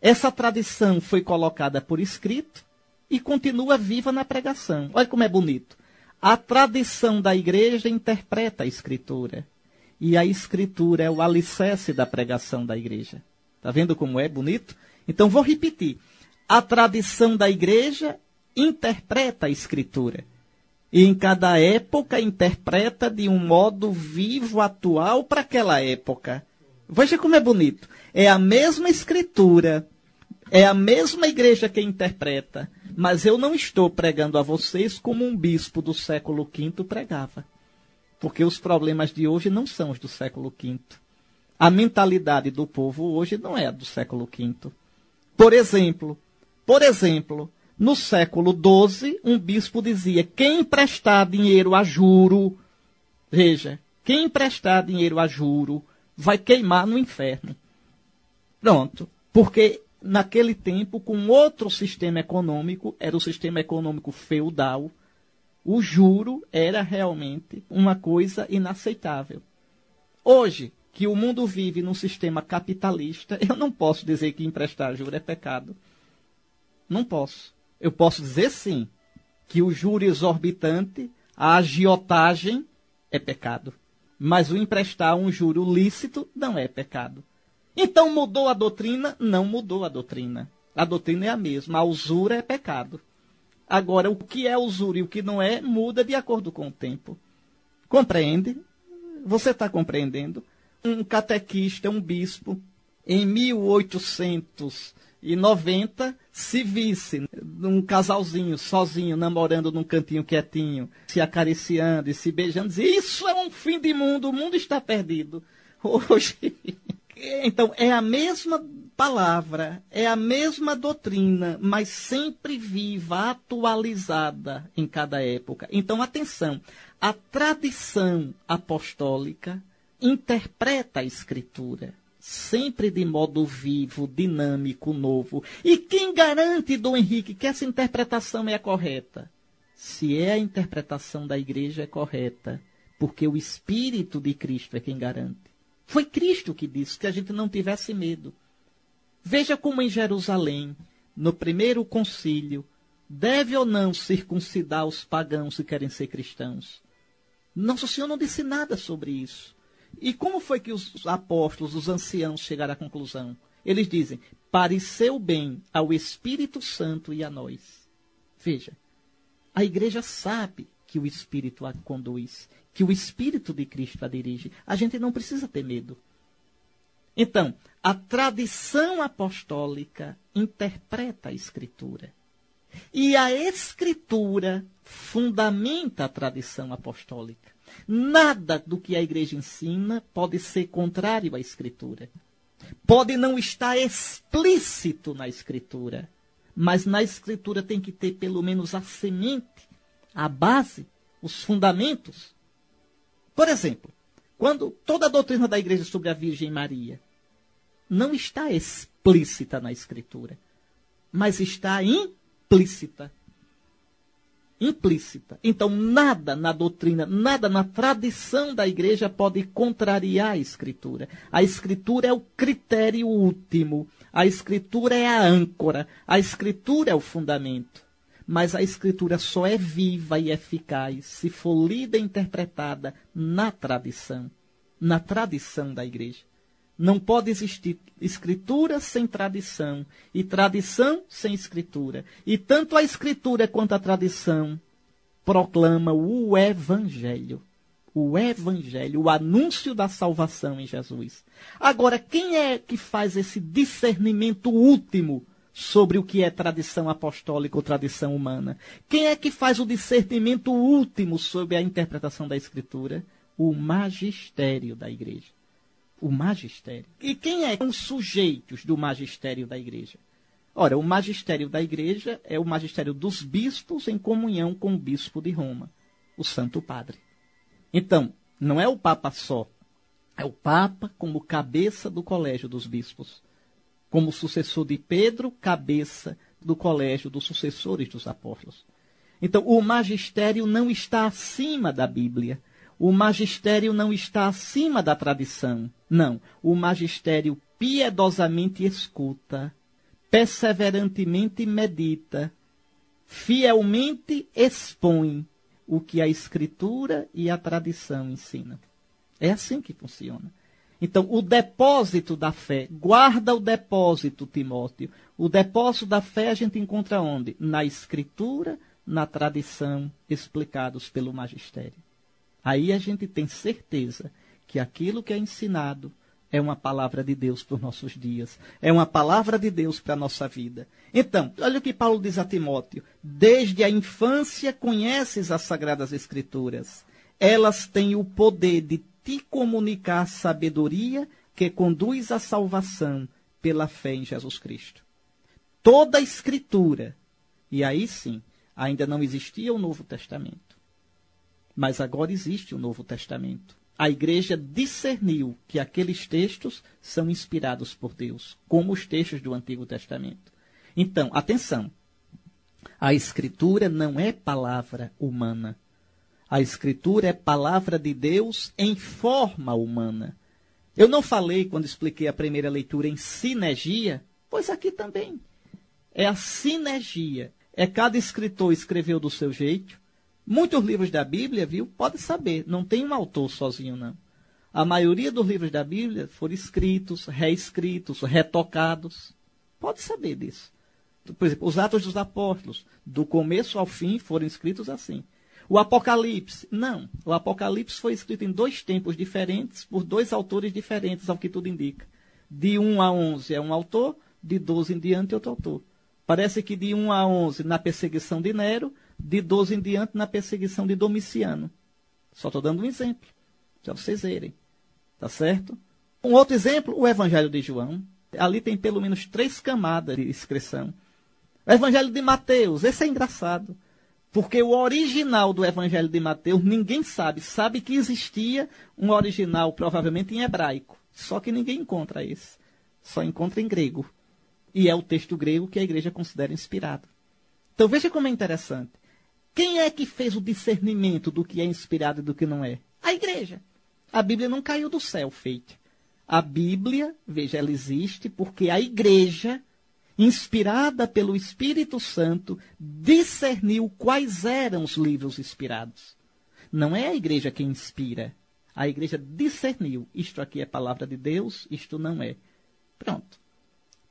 Essa tradição foi colocada por escrito e continua viva na pregação. Olha como é bonito. A tradição da igreja interpreta a escritura. E a escritura é o alicerce da pregação da igreja. Está vendo como é bonito? Então, vou repetir. A tradição da igreja interpreta a escritura. E em cada época interpreta de um modo vivo, atual, para aquela época. Veja como é bonito. É a mesma escritura, é a mesma igreja que interpreta, mas eu não estou pregando a vocês como um bispo do século V pregava. Porque os problemas de hoje não são os do século V. A mentalidade do povo hoje não é a do século V. Por exemplo, no século XII, um bispo dizia, quem emprestar dinheiro a juro, veja, quem emprestar dinheiro a juro vai queimar no inferno. Pronto. Porque naquele tempo, com outro sistema econômico, era o sistema econômico feudal, o juro era realmente uma coisa inaceitável. Hoje, que o mundo vive num sistema capitalista, eu não posso dizer que emprestar juro é pecado. Não posso. Eu posso dizer, sim, que o juro exorbitante, a agiotagem, é pecado. Mas o emprestar um juro lícito não é pecado. Então mudou a doutrina? Não mudou a doutrina. A doutrina é a mesma. A usura é pecado. Agora, o que é usura e o que não é, muda de acordo com o tempo. Compreende? Você está compreendendo? Um catequista, um bispo, em 1890, se visse um casalzinho sozinho, namorando num cantinho quietinho, se acariciando e se beijando, dizia, isso é um fim de mundo, o mundo está perdido. Hoje, então, é a mesma palavra, é a mesma doutrina, mas sempre viva, atualizada em cada época. Então, atenção, a tradição apostólica interpreta a Escritura, sempre de modo vivo, dinâmico, novo. E quem garante, Dom Henrique, que essa interpretação é a correta? Se é a interpretação da igreja é correta, porque o Espírito de Cristo é quem garante. Foi Cristo que disse que a gente não tivesse medo. Veja como em Jerusalém, no primeiro concílio, deve ou não circuncidar os pagãos que querem ser cristãos? Nosso Senhor não disse nada sobre isso. E como foi que os apóstolos, os anciãos, chegaram à conclusão? Eles dizem, pareceu bem ao Espírito Santo e a nós. Veja, a igreja sabe que o Espírito a conduz, que o Espírito de Cristo a dirige. A gente não precisa ter medo. Então, a tradição apostólica interpreta a Escritura. E a Escritura fundamenta a tradição apostólica. Nada do que a igreja ensina pode ser contrário à Escritura. Pode não estar explícito na Escritura, mas na Escritura tem que ter pelo menos a semente, a base, os fundamentos. Por exemplo, quando toda a doutrina da igreja sobre a Virgem Maria não está explícita na Escritura, mas está implícita. Implícita. Então, nada na doutrina, nada na tradição da igreja pode contrariar a Escritura. A Escritura é o critério último. A Escritura é a âncora. A Escritura é o fundamento. Mas a Escritura só é viva e eficaz se for lida e interpretada na tradição da igreja. Não pode existir Escritura sem tradição, e tradição sem Escritura. E tanto a Escritura quanto a tradição proclama o Evangelho. O Evangelho, o anúncio da salvação em Jesus. Agora, quem é que faz esse discernimento último? sobre o que é tradição apostólica ou tradição humana? Quem é que faz o discernimento último sobre a interpretação da Escritura? O magistério da igreja. O magistério. E quem é os sujeitos do magistério da igreja? Ora, o magistério da igreja é o magistério dos bispos em comunhão com o bispo de Roma, o Santo Padre. Então, não é o Papa só, é o Papa como cabeça do colégio dos bispos, como sucessor de Pedro, cabeça do colégio dos sucessores dos apóstolos. Então, o magistério não está acima da Bíblia, o magistério não está acima da tradição, não. O magistério piedosamente escuta, perseverantemente medita, fielmente expõe o que a Escritura e a tradição ensinam. É assim que funciona. Então, o depósito da fé, guarda o depósito, Timóteo. O depósito da fé a gente encontra onde? Na Escritura, na tradição, explicados pelo magistério. Aí a gente tem certeza que aquilo que é ensinado é uma palavra de Deus para os nossos dias. É uma palavra de Deus para a nossa vida. Então, olha o que Paulo diz a Timóteo. Desde a infância conheces as Sagradas Escrituras. Elas têm o poder de te comunicar sabedoria que conduz à salvação pela fé em Jesus Cristo. Toda a Escritura. E aí sim, ainda não existia o Novo Testamento. Mas agora existe o Novo Testamento. A igreja discerniu que aqueles textos são inspirados por Deus, como os textos do Antigo Testamento. Então, atenção, a Escritura não é palavra humana. A Escritura é palavra de Deus em forma humana. Eu não falei, quando expliquei a primeira leitura, em sinergia, pois aqui também. É a sinergia. É cada escritor escreveu do seu jeito. Muitos livros da Bíblia, viu, pode saber, não tem um autor sozinho, não. A maioria dos livros da Bíblia foram escritos, reescritos, retocados. Pode saber disso. Por exemplo, os Atos dos Apóstolos, do começo ao fim, foram escritos assim. O Apocalipse, não. O Apocalipse foi escrito em 2 tempos diferentes, por 2 autores diferentes, ao que tudo indica. De 1 a 11 é um autor, de 12 em diante é outro autor. Parece que de 1 a 11 na perseguição de Nero, de 12 em diante na perseguição de Domiciano. Só estou dando um exemplo, para vocês verem. Tá certo? Um outro exemplo, o Evangelho de João. Ali tem pelo menos 3 camadas de inscrição. O Evangelho de Mateus, esse é engraçado. Porque o original do Evangelho de Mateus, ninguém sabe. Sabe que existia um original, provavelmente em hebraico. Só que ninguém encontra esse. Só encontra em grego. E é o texto grego que a igreja considera inspirado. Então veja como é interessante. Quem é que fez o discernimento do que é inspirado e do que não é? A igreja. A Bíblia não caiu do céu, feita. A Bíblia, veja, ela existe porque a igreja, inspirada pelo Espírito Santo, discerniu quais eram os livros inspirados. Não é a igreja quem inspira. A igreja discerniu. Isto aqui é palavra de Deus, isto não é. Pronto.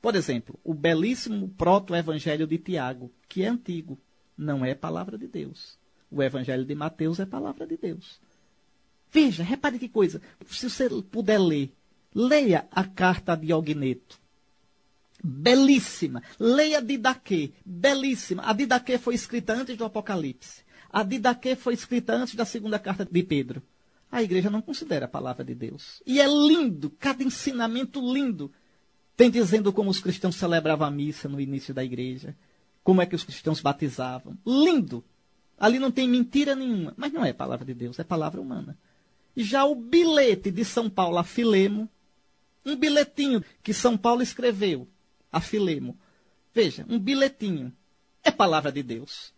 Por exemplo, o belíssimo proto-evangelho de Tiago, que é antigo, não é palavra de Deus. O evangelho de Mateus é palavra de Deus. Veja, repare que coisa. Se você puder ler, leia a carta a Diogneto. Belíssima. Leia Didaquê. Belíssima. A Didaquê foi escrita antes do Apocalipse. A Didaquê foi escrita antes da 2ª carta de Pedro. A igreja não considera a palavra de Deus. E é lindo, cada ensinamento lindo. Tem dizendo como os cristãos celebravam a missa no início da igreja. Como é que os cristãos batizavam. Lindo. Ali não tem mentira nenhuma. Mas não é palavra de Deus, é palavra humana. Já o bilhete de São Paulo a Filemo, um bilhetinho que São Paulo escreveu a Filemo. Veja, um bilhetinho. É palavra de Deus.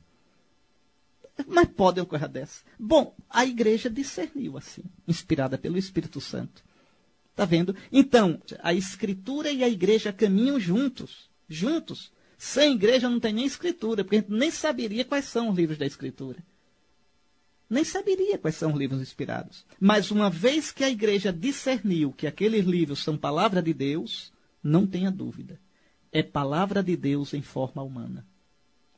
Mas pode uma coisa dessa. Bom, a igreja discerniu assim, inspirada pelo Espírito Santo. Está vendo? Então, a Escritura e a igreja caminham juntos. Juntos. Sem igreja não tem nem Escritura, porque a gente nem saberia quais são os livros da Escritura. Nem saberia quais são os livros inspirados. Mas uma vez que a igreja discerniu que aqueles livros são palavra de Deus, não tenha dúvida. É palavra de Deus em forma humana.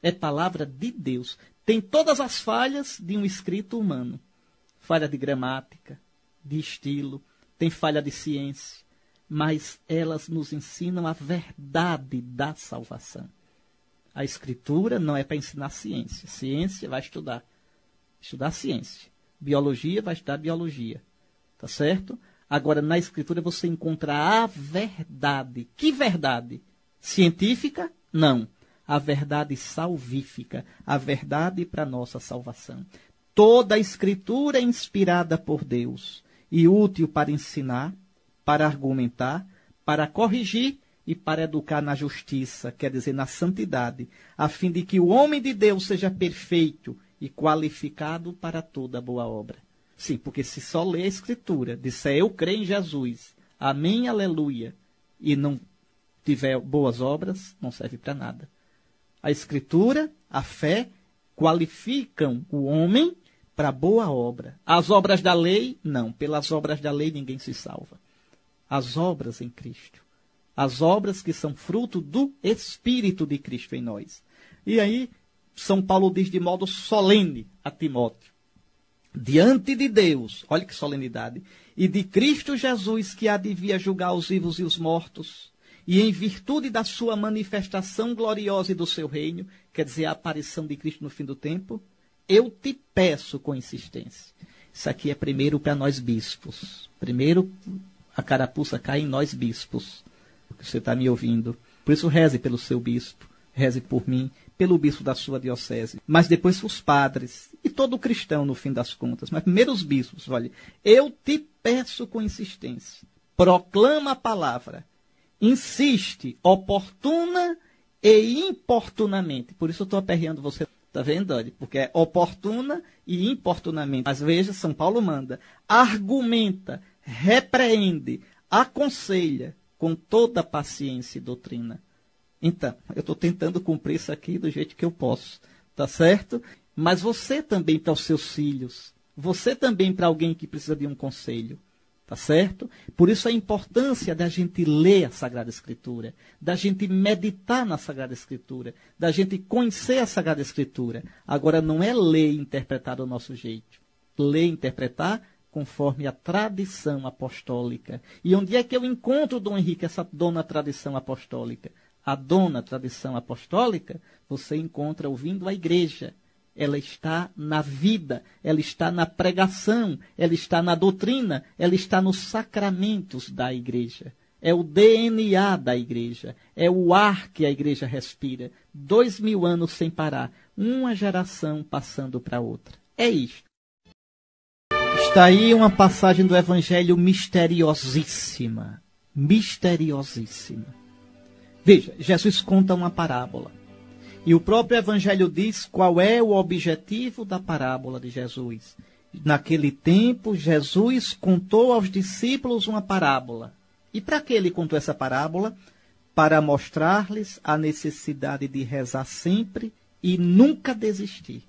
É palavra de Deus. Tem todas as falhas de um escrito humano. Falha de gramática, de estilo, tem falha de ciência, mas elas nos ensinam a verdade da salvação. A Escritura não é para ensinar ciência. Ciência vai estudar ciência. Biologia vai estudar biologia. Tá certo? Agora, na Escritura você encontra a verdade. Que verdade? Científica? Não. A verdade salvífica. A verdade para a nossa salvação. Toda a Escritura é inspirada por Deus e útil para ensinar, para argumentar, para corrigir e para educar na justiça, quer dizer, na santidade, a fim de que o homem de Deus seja perfeito e qualificado para toda boa obra. Sim, porque se só ler a Escritura, disser eu creio em Jesus, amém, aleluia, e não tiver boas obras, não serve para nada. A Escritura, a fé, qualificam o homem para boa obra. As obras da lei, não. Pelas obras da lei ninguém se salva. As obras em Cristo. As obras que são fruto do Espírito de Cristo em nós. E aí, São Paulo diz de modo solene a Timóteo: diante de Deus, olha que solenidade, e de Cristo Jesus, que há de vir a julgar os vivos e os mortos, e em virtude da sua manifestação gloriosa e do seu reino, quer dizer, a aparição de Cristo no fim do tempo, eu te peço com insistência. Isso aqui é primeiro para nós bispos. Primeiro a carapuça cai em nós bispos. Você está me ouvindo. Por isso reze pelo seu bispo, reze por mim, pelo bispo da sua diocese. Mas depois os padres e todo cristão no fim das contas. Mas primeiro os bispos, olha. Eu te peço com insistência. Proclama a palavra. Insiste oportuna e importunamente. Por isso eu estou aperreando você. Está vendo, olha? Porque é oportuna e importunamente. Mas veja, São Paulo manda. Argumenta, repreende, aconselha com toda paciência e doutrina. Então, eu estou tentando cumprir isso aqui do jeito que eu posso. Tá certo? Mas você também para os seus filhos. Você também para alguém que precisa de um conselho. Tá certo? Por isso a importância da gente ler a Sagrada Escritura, da gente meditar na Sagrada Escritura, da gente conhecer a Sagrada Escritura. Agora, não é ler e interpretar do nosso jeito. Ler e interpretar conforme a tradição apostólica. E onde é que eu encontro, Dom Henrique, essa dona tradição apostólica? A dona tradição apostólica você encontra ouvindo a igreja. Ela está na vida, ela está na pregação, ela está na doutrina, ela está nos sacramentos da igreja. É o DNA da igreja, é o ar que a igreja respira. 2000 anos sem parar, uma geração passando para outra. É isto. Está aí uma passagem do Evangelho misteriosíssima. Misteriosíssima. Veja, Jesus conta uma parábola. E o próprio Evangelho diz qual é o objetivo da parábola de Jesus. Naquele tempo, Jesus contou aos discípulos uma parábola. E para que ele contou essa parábola? Para mostrar-lhes a necessidade de rezar sempre e nunca desistir.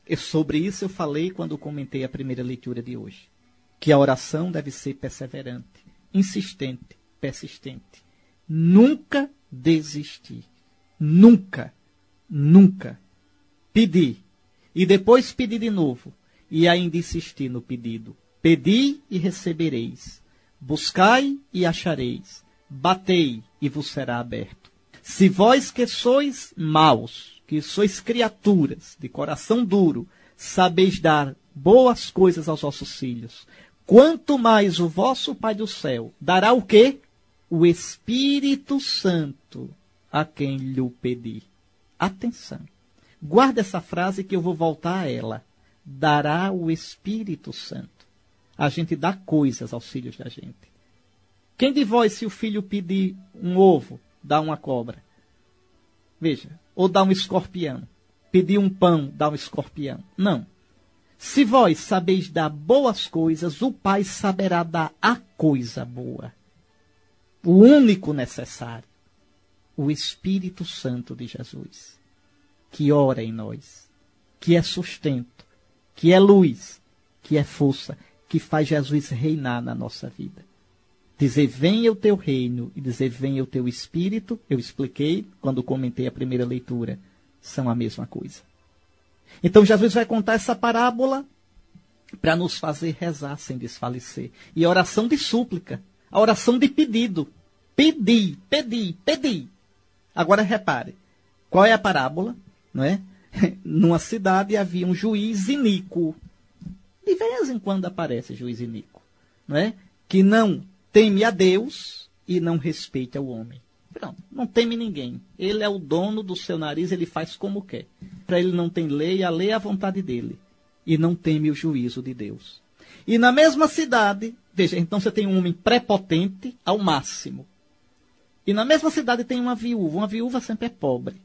E sobre isso eu falei quando comentei a primeira leitura de hoje. Que a oração deve ser perseverante, insistente, persistente. Nunca desistir. Nunca, nunca. Pedir. E depois pedir de novo. E ainda insistir no pedido. Pedi e recebereis. Buscai e achareis. Batei e vos será aberto. Se vós que sois maus, que sois criaturas de coração duro, sabeis dar boas coisas aos vossos filhos, quanto mais o vosso Pai do céu dará o quê? O Espírito Santo a quem lhe pedir. Atenção. Guarda essa frase que eu vou voltar a ela. Dará o Espírito Santo. A gente dá coisas aos filhos da gente. Quem de vós, se o filho pedir um ovo, dá uma cobra? Veja. Ou dá um escorpião. Pedir um pão, dá um escorpião. Não. Se vós sabeis dar boas coisas, o Pai saberá dar a coisa boa. O único necessário. O Espírito Santo de Jesus, que ora em nós, que é sustento, que é luz, que é força, que faz Jesus reinar na nossa vida. Dizer venha o teu reino e dizer venha o teu Espírito, eu expliquei quando comentei a primeira leitura, são a mesma coisa. Então Jesus vai contar essa parábola para nos fazer rezar sem desfalecer. E oração de súplica. A oração de pedido. Pedi, pedi, pedi. Agora repare, qual é a parábola? Não é? Numa cidade havia um juiz iníquo. De vez em quando aparece juiz iníquo, não é? Que não teme a Deus e não respeita o homem. Pronto, não teme ninguém. Ele é o dono do seu nariz, ele faz como quer. Para ele não tem lei, a lei é a vontade dele. E não teme o juízo de Deus. E na mesma cidade, veja, então você tem um homem prepotente ao máximo. E na mesma cidade tem uma viúva. Uma viúva sempre é pobre.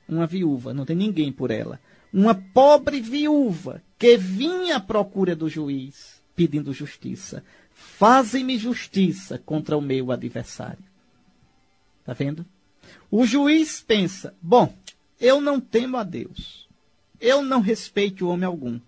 Uma viúva, não tem ninguém por ela. Uma pobre viúva que vinha à procura do juiz, pedindo justiça. Faze-me justiça contra o meu adversário. Está vendo? O juiz pensa, bom, eu não temo a Deus. Eu não respeito homem algum.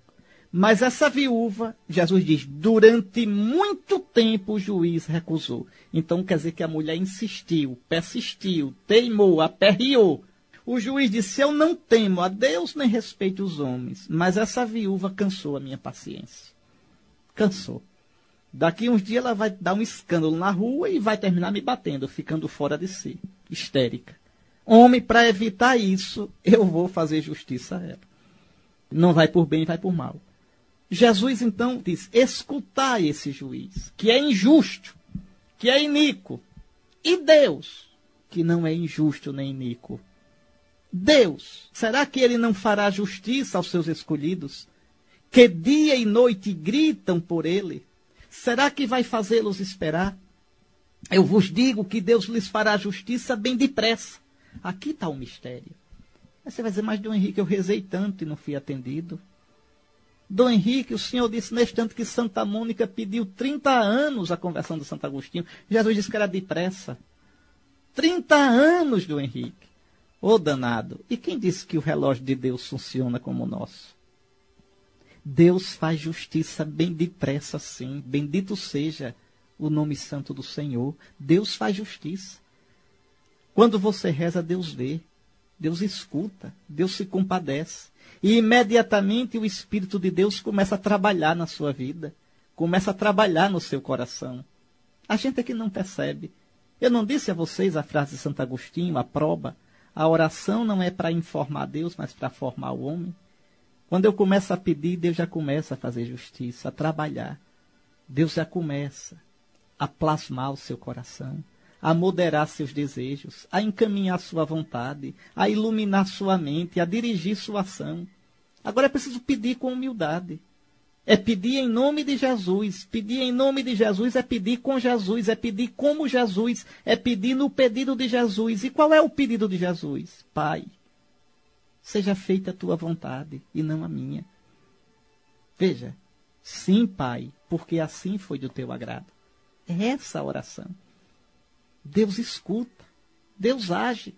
Mas essa viúva, Jesus diz, durante muito tempo o juiz recusou. Então quer dizer que a mulher insistiu, persistiu, teimou, aperreou. O juiz disse, eu não temo a Deus nem respeito os homens. Mas essa viúva cansou a minha paciência. Cansou. Daqui uns dias ela vai dar um escândalo na rua e vai terminar me batendo, ficando fora de si, histérica. Homem, para evitar isso, eu vou fazer justiça a ela. Não vai por bem, vai por mal. Jesus, então, diz, escutai esse juiz, que é injusto, que é iníquo. E Deus, que não é injusto nem iníquo. Deus, será que ele não fará justiça aos seus escolhidos, que dia e noite gritam por ele? Será que vai fazê-los esperar? Eu vos digo que Deus lhes fará justiça bem depressa. Aqui está o mistério. Aí você vai dizer, mas Dom Henrique, eu rezei tanto e não fui atendido. Dom Henrique, o senhor disse neste tanto que Santa Mônica pediu 30 anos a conversão de Santo Agostinho. Jesus disse que era depressa. 30 anos, Dom Henrique. Ô danado, e quem disse que o relógio de Deus funciona como o nosso? Deus faz justiça bem depressa, sim. Bendito seja o nome santo do Senhor. Deus faz justiça. Quando você reza, Deus vê. Deus escuta. Deus se compadece. E imediatamente o Espírito de Deus começa a trabalhar na sua vida. Começa a trabalhar no seu coração. A gente é que não percebe. Eu não disse a vocês a frase de Santo Agostinho, a prova? A oração não é para informar Deus, mas para formar o homem. Quando eu começo a pedir, Deus já começa a fazer justiça, a trabalhar. Deus já começa a plasmar o seu coração, a moderar seus desejos, a encaminhar sua vontade, a iluminar sua mente, a dirigir sua ação. Agora é preciso pedir com humildade. É pedir em nome de Jesus. Pedir em nome de Jesus é pedir com Jesus, é pedir como Jesus, é pedir no pedido de Jesus. E qual é o pedido de Jesus? Pai, seja feita a tua vontade e não a minha. Veja, sim, Pai, porque assim foi do teu agrado. É essa a oração. Deus escuta, Deus age,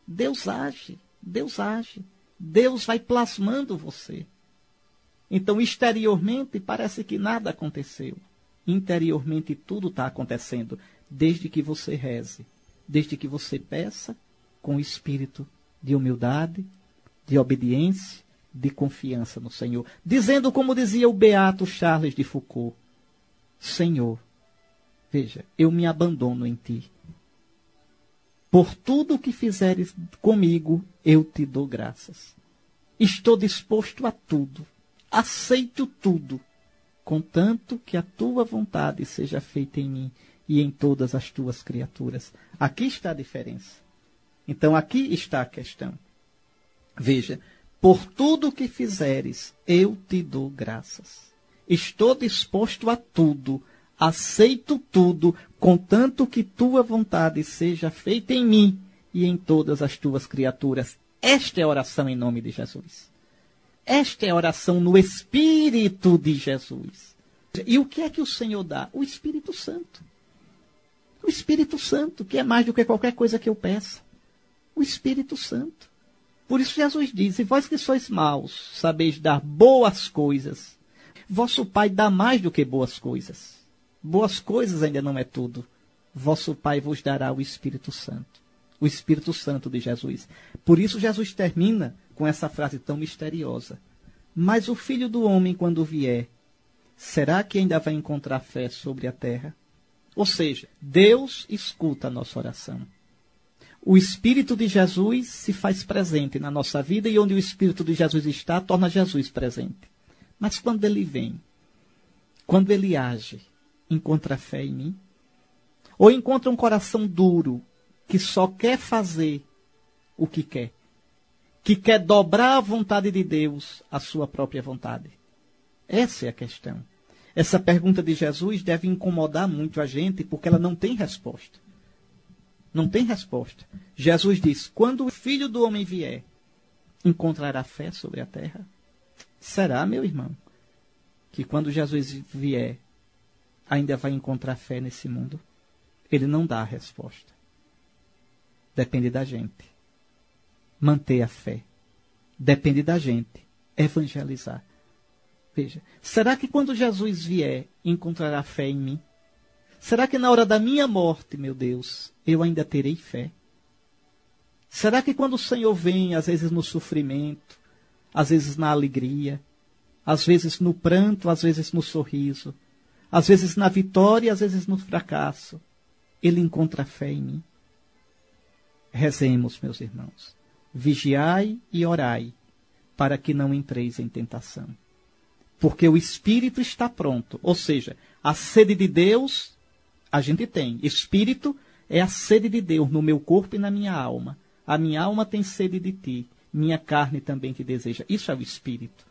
Deus age, Deus age. Deus vai plasmando você. Então, exteriormente, parece que nada aconteceu. Interiormente, tudo está acontecendo, desde que você reze, desde que você peça com espírito de humildade, de obediência, de confiança no Senhor. Dizendo como dizia o beato Charles de Foucault, Senhor, veja, eu me abandono em ti. Por tudo o que fizeres comigo, eu te dou graças. Estou disposto a tudo. Aceito tudo, contanto que a tua vontade seja feita em mim e em todas as tuas criaturas. Aqui está a diferença. Então, aqui está a questão. Veja, por tudo que fizeres, eu te dou graças. Estou disposto a tudo, aceito tudo, contanto que tua vontade seja feita em mim e em todas as tuas criaturas. Esta é a oração em nome de Jesus. Esta é a oração no Espírito de Jesus. E o que é que o Senhor dá? O Espírito Santo. O Espírito Santo, que é mais do que qualquer coisa que eu peça. O Espírito Santo. Por isso Jesus diz, e vós que sois maus, sabeis dar boas coisas. Vosso Pai dá mais do que boas coisas. Boas coisas ainda não é tudo. Vosso Pai vos dará o Espírito Santo. O Espírito Santo de Jesus. Por isso Jesus termina com essa frase tão misteriosa. Mas o Filho do Homem, quando vier, será que ainda vai encontrar fé sobre a terra? Ou seja, Deus escuta a nossa oração. O Espírito de Jesus se faz presente na nossa vida e onde o Espírito de Jesus está, torna Jesus presente. Mas quando ele vem, quando ele age, encontra fé em mim? Ou encontra um coração duro que só quer fazer o que quer dobrar a vontade de Deus à sua própria vontade? Essa é a questão. Essa pergunta de Jesus deve incomodar muito a gente, porque ela não tem resposta. Não tem resposta. Jesus diz, quando o Filho do Homem vier, encontrará fé sobre a terra? Será, meu irmão, que quando Jesus vier, ainda vai encontrar fé nesse mundo? Ele não dá a resposta. Depende da gente manter a fé. Depende da gente evangelizar. Veja, será que quando Jesus vier, encontrará fé em mim? Será que na hora da minha morte, meu Deus, eu ainda terei fé? Será que quando o Senhor vem, às vezes no sofrimento, às vezes na alegria, às vezes no pranto, às vezes no sorriso, às vezes na vitória, às vezes no fracasso, Ele encontra fé em mim? Rezemos, meus irmãos. Vigiai e orai, para que não entreis em tentação. Porque o Espírito está pronto. Ou seja, a sede de Deus, a gente tem. Espírito é a sede de Deus no meu corpo e na minha alma. A minha alma tem sede de ti. Minha carne também te deseja. Isso é o Espírito.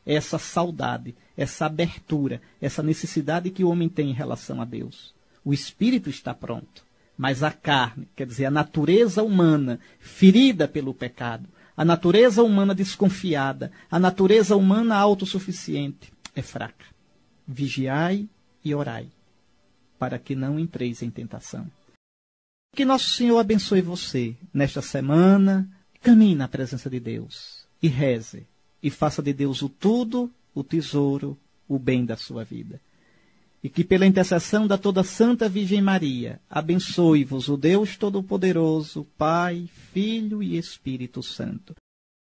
É essa saudade, essa abertura, essa necessidade que o homem tem em relação a Deus. O Espírito está pronto. Mas a carne, quer dizer, a natureza humana, ferida pelo pecado, a natureza humana desconfiada, a natureza humana autossuficiente, é fraca. Vigiai e orai, para que não entreis em tentação. Que Nosso Senhor abençoe você nesta semana. Caminhe na presença de Deus e reze. E faça de Deus o tudo, o tesouro, o bem da sua vida. E que pela intercessão da toda Santa Virgem Maria, abençoe-vos o Deus Todo-Poderoso, Pai, Filho e Espírito Santo.